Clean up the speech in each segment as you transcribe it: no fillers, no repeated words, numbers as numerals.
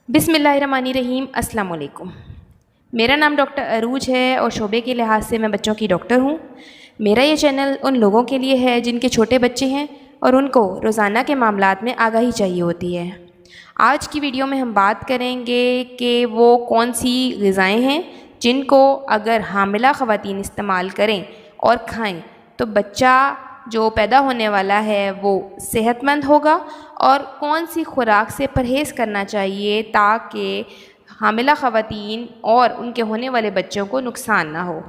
बिस्मिल्लाहिर्रहमानिर्रहीम। अस्सलाम वालेकुम। मेरा नाम डॉक्टर अरूज है और शोबे के लिहाज से मैं बच्चों की डॉक्टर हूँ। मेरा ये चैनल उन लोगों के लिए है जिनके छोटे बच्चे हैं और उनको रोज़ाना के मामलात में आगाही चाहिए होती है। आज की वीडियो में हम बात करेंगे कि वो कौन सी ग़िज़ाएँ हैं जिनको अगर हामिला ख़वातीन इस्तेमाल करें और खाएं तो बच्चा जो पैदा होने वाला है वो सेहतमंद होगा, और कौन सी खुराक से परहेज़ करना चाहिए ताकि हामिला ख़वातीन और उनके होने वाले बच्चों को नुकसान ना हो।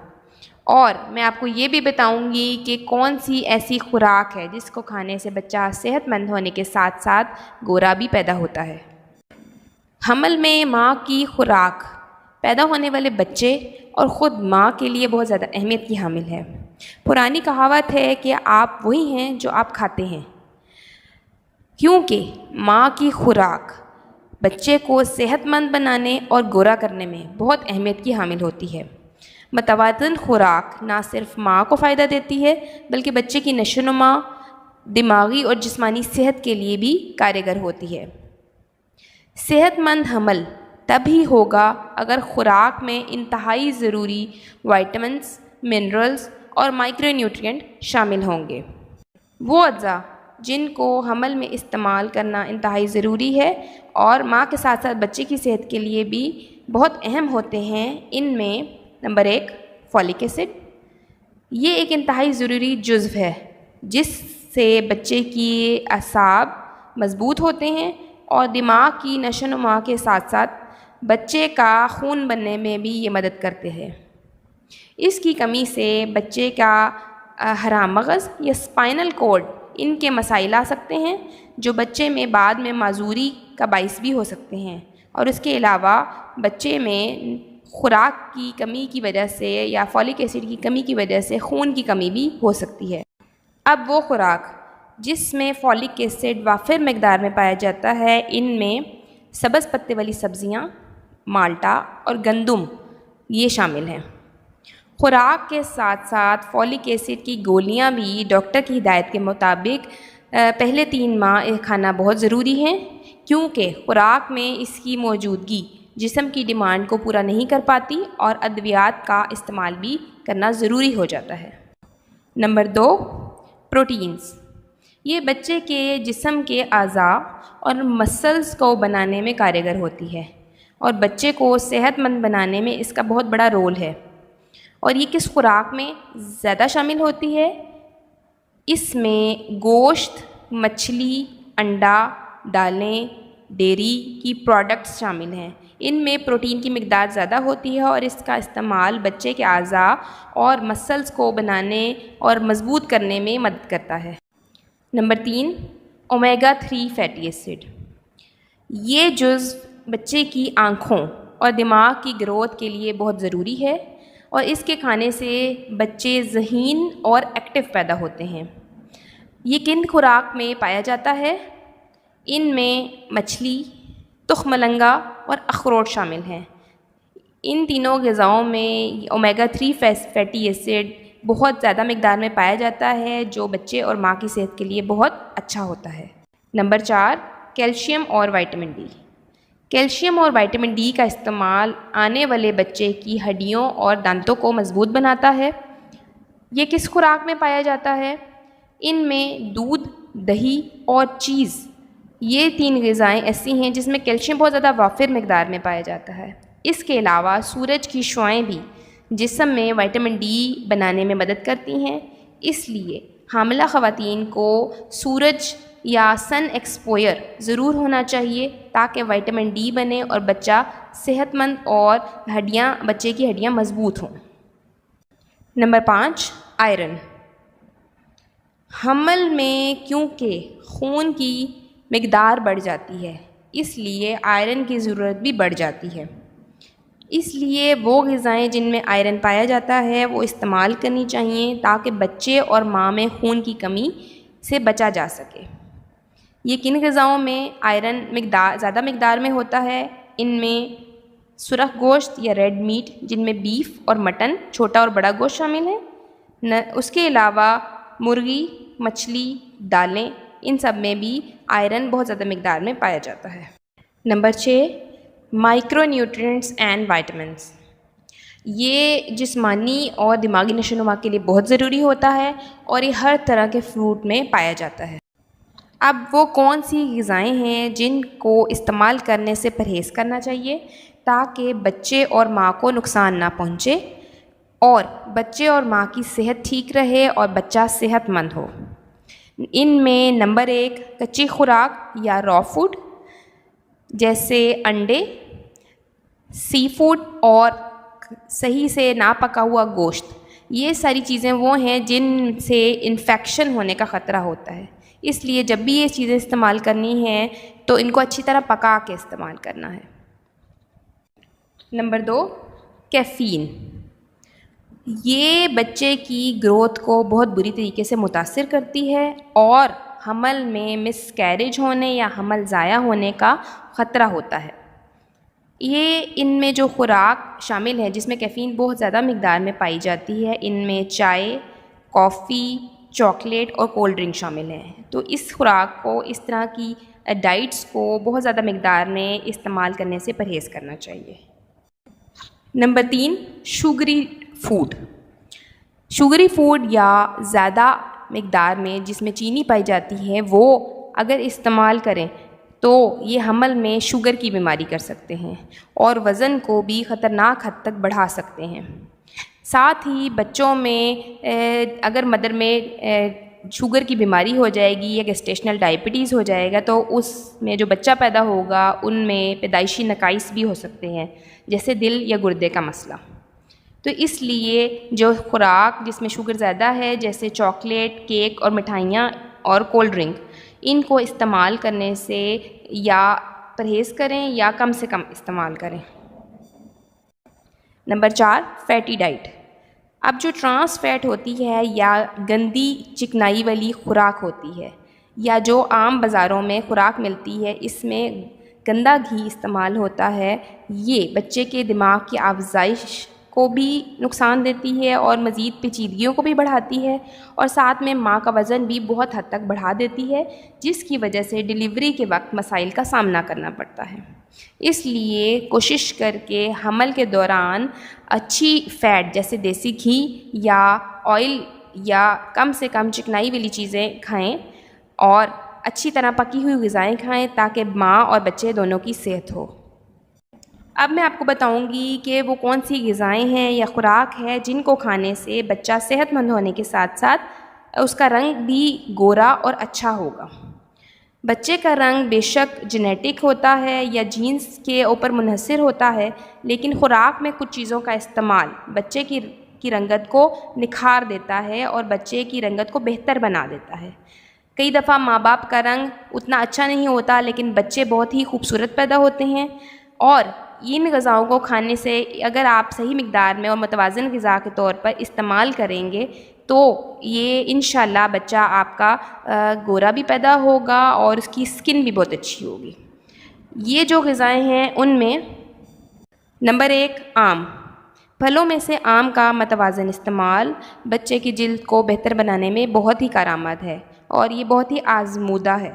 और मैं आपको ये भी बताऊंगी कि कौन सी ऐसी खुराक है जिसको खाने से बच्चा सेहतमंद होने के साथ साथ गोरा भी पैदा होता है। हमल में माँ की खुराक पैदा होने वाले बच्चे और ख़ुद माँ के लिए बहुत ज़्यादा अहमियत की हामिल है। पुरानी कहावत है कि आप वही हैं जो आप खाते हैं, क्योंकि माँ की खुराक बच्चे को सेहतमंद बनाने और गोरा करने में बहुत अहमियत की हामिल होती है। मतवाज़न खुराक ना सिर्फ माँ को फ़ायदा देती है बल्कि बच्चे की नशोनुमा, दिमागी और जिस्मानी सेहत के लिए भी कारगर होती है। सेहतमंद हमल तभी होगा अगर खुराक में इंतहाई ज़रूरी विटामिन्स, मिनरल्स और माइक्रोन्यूट्रिएंट शामिल होंगे। वो अज़ा जिनको हमल में इस्तेमाल करना इंतहाई ज़रूरी है और माँ के साथ साथ बच्चे की सेहत के लिए भी बहुत अहम होते हैं, इनमें नंबर 1 फॉलिक एसिड। ये एक इंतहाई ज़रूरी जुज़्व है जिससे बच्चे की असाब मज़बूत होते हैं और दिमाग की नशोनुमा के साथ साथ बच्चे का खून बनने में भी ये मदद करते हैं। इसकी कमी से बच्चे का हराम मगज़ या स्पाइनल कॉर्ड इनके मसाइल आ सकते हैं जो बच्चे में बाद में माजूरी का बाइस भी हो सकते हैं, और इसके अलावा बच्चे में खुराक की कमी की वजह से या फॉलिक एसिड की कमी की वजह से खून की कमी भी हो सकती है। अब वो खुराक जिसमें फॉलिक एसिड वाफिर मकदार में पाया जाता है, इनमें सब्ज़ पत्ते वाली सब्ज़ियाँ, माल्टा और गंदम ये शामिल हैं। खुराक के साथ साथ फॉलिक एसिड की गोलियां भी डॉक्टर की हिदायत के मुताबिक पहले 3 माह खाना बहुत ज़रूरी है, क्योंकि खुराक में इसकी मौजूदगी जिस्म की डिमांड को पूरा नहीं कर पाती और अद्वियात का इस्तेमाल भी करना ज़रूरी हो जाता है। Number 2 proteins. ये बच्चे के जिस्म के अज़ा और मसल्स को बनाने में कारगर होती है और बच्चे को सेहतमंद बनाने में इसका बहुत बड़ा रोल है। और ये किस खुराक में ज़्यादा शामिल होती है? इसमें गोश्त, मछली, अंडा, दालें, डेयरी की प्रोडक्ट्स शामिल हैं। इनमें प्रोटीन की मिकदार ज़्यादा होती है और इसका इस्तेमाल बच्चे के अज़ा और मसल्स को बनाने और मज़बूत करने में मदद करता है। Number 3 omega 3 fatty acid. ये जुज़्व बच्चे की आँखों और दिमाग की ग्रोथ के लिए बहुत ज़रूरी है और इसके खाने से बच्चे ज़हीन और एक्टिव पैदा होते हैं। ये किन खुराक में पाया जाता है? इनमें मछली, तुखमलंगा और अखरोट शामिल हैं। इन तीनों ग़िज़ाओं में ओमेगा 3 फैटी एसिड बहुत ज़्यादा मिकदार में पाया जाता है जो बच्चे और माँ की सेहत के लिए बहुत अच्छा होता है। नंबर 4 कैल्शियम और विटामिन डी। कैल्शियम और विटामिन डी का इस्तेमाल आने वाले बच्चे की हड्डियों और दांतों को मजबूत बनाता है। ये किस खुराक में पाया जाता है? इनमें दूध, दही और चीज़, ये 3 ग़िज़ाएँ ऐसी हैं जिसमें कैल्शियम बहुत ज़्यादा वाफिर मकदार में पाया जाता है। इसके अलावा सूरज की शुआएँ भी जिस्म में विटामिन डी बनाने में मदद करती हैं, इसलिए हामिला ख़वातीन को सूरज या सन एक्सपोयर ज़रूर होना चाहिए ताकि विटामिन डी बने और बच्चा सेहतमंद और बच्चे की हड्डियाँ मज़बूत हों। Number 5 iron. हमल में क्योंकि खून की मिकदार बढ़ जाती है, इसलिए आयरन की ज़रूरत भी बढ़ जाती है। इसलिए वो ग़िज़ाएँ जिनमें आयरन पाया जाता है वो इस्तेमाल करनी चाहिए ताकि बच्चे और माँ में खून की कमी से बचा जा सके। ये किन ग़िज़ाओं में आयरन ज़्यादा मिकदार में होता है? इनमें सुरख गोश्त या रेड मीट जिनमें बीफ और मटन, छोटा और बड़ा गोश्त शामिल है। उसके अलावा मुर्गी, मछली, दालें, इन सब में भी आयरन बहुत ज़्यादा मिकदार में पाया जाता है। Number 6 micronutrients and vitamins. ये जिस्मानी और दिमागी नशोनुमा के लिए बहुत ज़रूरी होता है और ये हर तरह के फ्रूट में पाया जाता है। अब वो कौन सी ग़िज़ाएँ हैं जिनको इस्तेमाल करने से परहेज़ करना चाहिए ताकि बच्चे और माँ को नुकसान ना पहुँचे और बच्चे और माँ की सेहत ठीक रहे और बच्चा सेहतमंद हो। इनमें नंबर 1 कच्ची खुराक या रॉ फूड जैसे अंडे, सी फूड और सही से ना पका हुआ गोश्त। ये सारी चीज़ें वो हैं जिनसे इन्फेक्शन होने का ख़तरा होता है, इसलिए जब भी ये चीज़ें इस्तेमाल करनी है तो इनको अच्छी तरह पका के इस्तेमाल करना है। Number 2 caffeine. ये बच्चे की ग्रोथ को बहुत बुरी तरीके से मुतासिर करती है और हमल में मिसकैरेज होने या हमल ज़ाया होने का ख़तरा होता है। ये इनमें जो खुराक शामिल है जिसमें कैफ़ीन बहुत ज़्यादा मिक़दार में पाई जाती है, इनमें चाय, कॉफ़ी, चॉकलेट और कोल्ड ड्रिंक शामिल हैं। तो इस खुराक को, इस तरह की डाइट्स को बहुत ज़्यादा मिक़दार में इस्तेमाल करने से परहेज़ करना चाहिए। Number 3 sugary food. Sugary food या ज़्यादा मिक़दार में जिसमें चीनी पाई जाती है वो अगर इस्तेमाल करें तो ये हमल में शुगर की बीमारी कर सकते हैं और वज़न को भी ख़तरनाक हद तक बढ़ा सकते हैं। साथ ही बच्चों में अगर मदर में शुगर की बीमारी हो जाएगी या गेस्टेशनल डायबिटीज़ हो जाएगा तो उसमें जो बच्चा पैदा होगा उनमें पैदाइशी नकाइस भी हो सकते हैं, जैसे दिल या गुर्दे का मसला। तो इसलिए जो खुराक जिसमें शुगर ज़्यादा है जैसे चॉकलेट, केक और मिठाइयाँ और कोल्ड ड्रिंक, इनको इस्तेमाल करने से या परहेज़ करें या कम से कम इस्तेमाल करें। Number 4 fatty diet. अब जो ट्रांस फैट होती है या गंदी चिकनाई वाली खुराक होती है या जो आम बाज़ारों में खुराक मिलती है, इसमें गंदा घी इस्तेमाल होता है, ये बच्चे के दिमाग की अफ़ज़ाइश को भी नुकसान देती है और मज़ीद पेचीदगियों को भी बढ़ाती है और साथ में माँ का वज़न भी बहुत हद तक बढ़ा देती है, जिसकी वजह से डिलीवरी के वक्त मसाइल का सामना करना पड़ता है। इसलिए कोशिश करके हमल के दौरान अच्छी फ़ैट जैसे देसी घी या ऑयल या कम से कम चिकनाई वाली चीज़ें खाएं और अच्छी तरह पकी हुई ग़िज़ाएँ खाएं ताकि माँ और बच्चे दोनों की सेहत हो। अब मैं आपको बताऊंगी कि वो कौन सी ग़िज़ाएँ हैं या खुराक है जिनको खाने से बच्चा सेहतमंद होने के साथ साथ उसका रंग भी गोरा और अच्छा होगा। बच्चे का रंग बेशक जेनेटिक होता है या जीन्स के ऊपर मुनहसर होता है, लेकिन खुराक में कुछ चीज़ों का इस्तेमाल बच्चे की रंगत को निखार देता है और बच्चे की रंगत को बेहतर बना देता है। कई दफ़ा माँ बाप का रंग उतना अच्छा नहीं होता लेकिन बच्चे बहुत ही खूबसूरत पैदा होते हैं और इन ग़िज़ाओं को खाने से अगर आप सही मिक़दार में और मुतवाज़िन ग़िज़ा के तौर पर इस्तेमाल करेंगे तो ये इंशाअल्लाह बच्चा आपका गोरा भी पैदा होगा और उसकी स्किन भी बहुत अच्छी होगी। ये जो ग़िज़ाएँ हैं उनमें नंबर 1 आम। फलों में से आम का मुतवाज़िन इस्तेमाल बच्चे की जिल्द को बेहतर बनाने में बहुत ही कारआमद है और ये बहुत ही आज़मूदा है।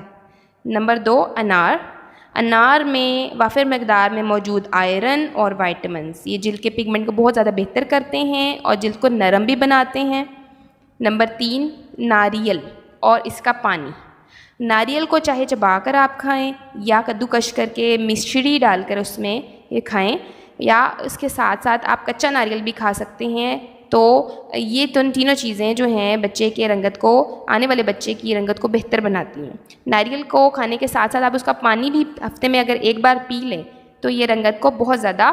नंबर 2 अनार। अनार में वाफिर मकदार में मौजूद आयरन और विटामिन्स ये जिल्द के पिगमेंट को बहुत ज़्यादा बेहतर करते हैं और जिल्द को नरम भी बनाते हैं। नंबर 3 नारियल और इसका पानी। नारियल को चाहे चबाकर आप खाएं या कद्दूकश करके मिश्री डालकर उसमें ये खाएं या उसके साथ साथ आप कच्चा नारियल भी खा सकते हैं। तो ये तीनों चीज़ें जो हैं बच्चे के रंगत को, आने वाले बच्चे की रंगत को बेहतर बनाती हैं। नारियल को खाने के साथ साथ आप उसका पानी भी हफ्ते में अगर एक बार पी लें तो ये रंगत को बहुत ज़्यादा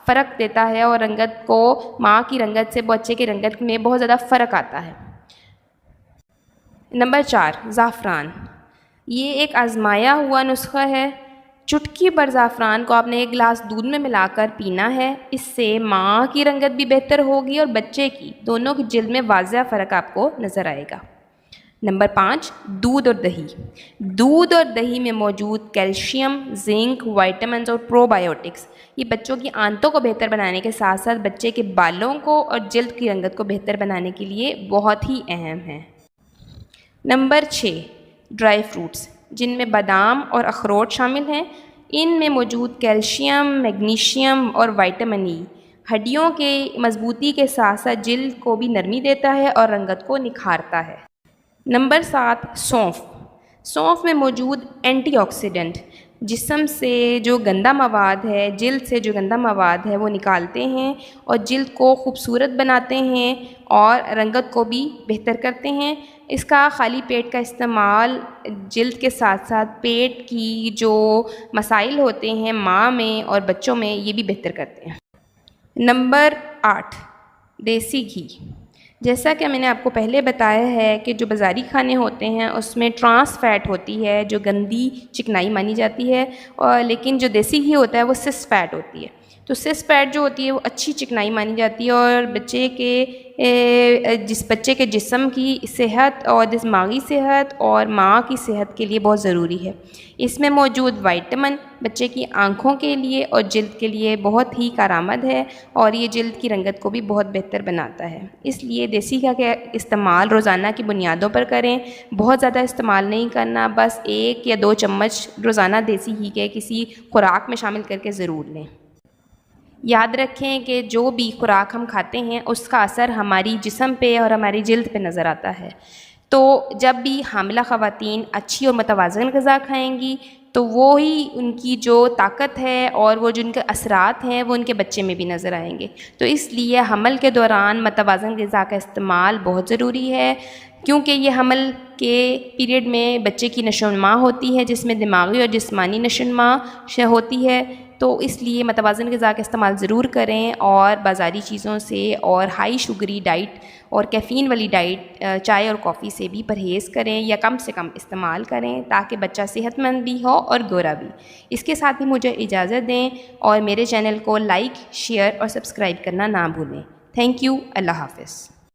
फ़र्क देता है और रंगत को, माँ की रंगत से बच्चे की रंगत में बहुत ज़्यादा फ़र्क आता है। नंबर 4 ज़ाफ़रान। ये एक आज़माया हुआ नुस्खा है। चुटकी भर ज़ाफ़रान को आपने एक गिलास दूध में मिलाकर पीना है। इससे माँ की रंगत भी बेहतर होगी और बच्चे की, दोनों की जिल्द में वाज़ेह फ़र्क आपको नज़र आएगा। नंबर 5 दूध और दही। दूध और दही में मौजूद कैल्शियम, जिंक, विटामिन्स और प्रोबायोटिक्स ये बच्चों की आंतों को बेहतर बनाने के साथ साथ बच्चे के बालों को और जिल्द की रंगत को बेहतर बनाने के लिए बहुत ही अहम है। नंबर 6 ड्राई फ्रूट्स जिनमें बादाम और अखरोट शामिल हैं। इनमें मौजूद कैल्शियम, मैग्नीशियम और विटामिन ई हड्डियों के मजबूती के साथ साथ जिल्द को भी नरमी देता है और रंगत को निखारता है। नंबर 7, सौंफ। सौंफ में मौजूद एंटीऑक्सीडेंट जिस्म से जो गंदा मवाद है, जिल्द से जो गंदा मवाद है वो निकालते हैं और जिल्द को खूबसूरत बनाते हैं और रंगत को भी बेहतर करते हैं। इसका खाली पेट का इस्तेमाल जिल्द के साथ साथ पेट की जो मसाइल होते हैं माँ में और बच्चों में, ये भी बेहतर करते हैं। नंबर 8, देसी घी। जैसा कि मैंने आपको पहले बताया है कि जो बाज़ारी खाने होते हैं उसमें ट्रांस फैट होती है जो गंदी चिकनाई मानी जाती है, और लेकिन जो देसी घी होता है वो सिस फैट होती है। तो सिस फैट जो होती है वो अच्छी चिकनाई मानी जाती है और जिस बच्चे के जिस्म की सेहत और दिमागी सेहत और माँ की सेहत के लिए बहुत ज़रूरी है। इसमें मौजूद विटामिन बच्चे की आँखों के लिए और जिल्द के लिए बहुत ही कारआमद है और ये जिल्द की रंगत को भी बहुत बेहतर बनाता है। इसलिए देसी घी का इस्तेमाल रोज़ाना की बुनियादों पर करें, बहुत ज़्यादा इस्तेमाल नहीं करना, बस 1 या 2 चम्मच रोज़ाना देसी घी के किसी खुराक में शामिल करके ज़रूर लें। याद रखें कि जो भी खुराक हम खाते हैं उसका असर हमारी जिस्म पे और हमारी जिल्द पे नज़र आता है। तो जब भी हामिला ख़वातीन अच्छी और मुतवाज़िन ग़िज़ा खाएंगी तो वो ही उनकी जो ताकत है और वो जो उनके असरात हैं वो उनके बच्चे में भी नज़र आएंगे। तो इसलिए हमल के दौरान मुतवाज़िन ग़िज़ा का इस्तेमाल बहुत ज़रूरी है, क्योंकि ये हमल के पीरियड में बच्चे की नशोनुमा होती है जिसमें दिमागी और जिस्मानी नशोनुमा होती है। तो इसलिए मुतवाज़िन ग़िज़ा का इस्तेमाल ज़रूर करें और बाज़ारी चीज़ों से और हाई शुगरी डाइट और कैफ़ीन वाली डाइट चाय और कॉफ़ी से भी परहेज़ करें या कम से कम इस्तेमाल करें ताकि बच्चा सेहतमंद भी हो और गोरा भी। इसके साथ ही मुझे इजाज़त दें और मेरे चैनल को लाइक, शेयर और सब्सक्राइब करना ना भूलें। Thank you. अल्लाह हाफ़िज़।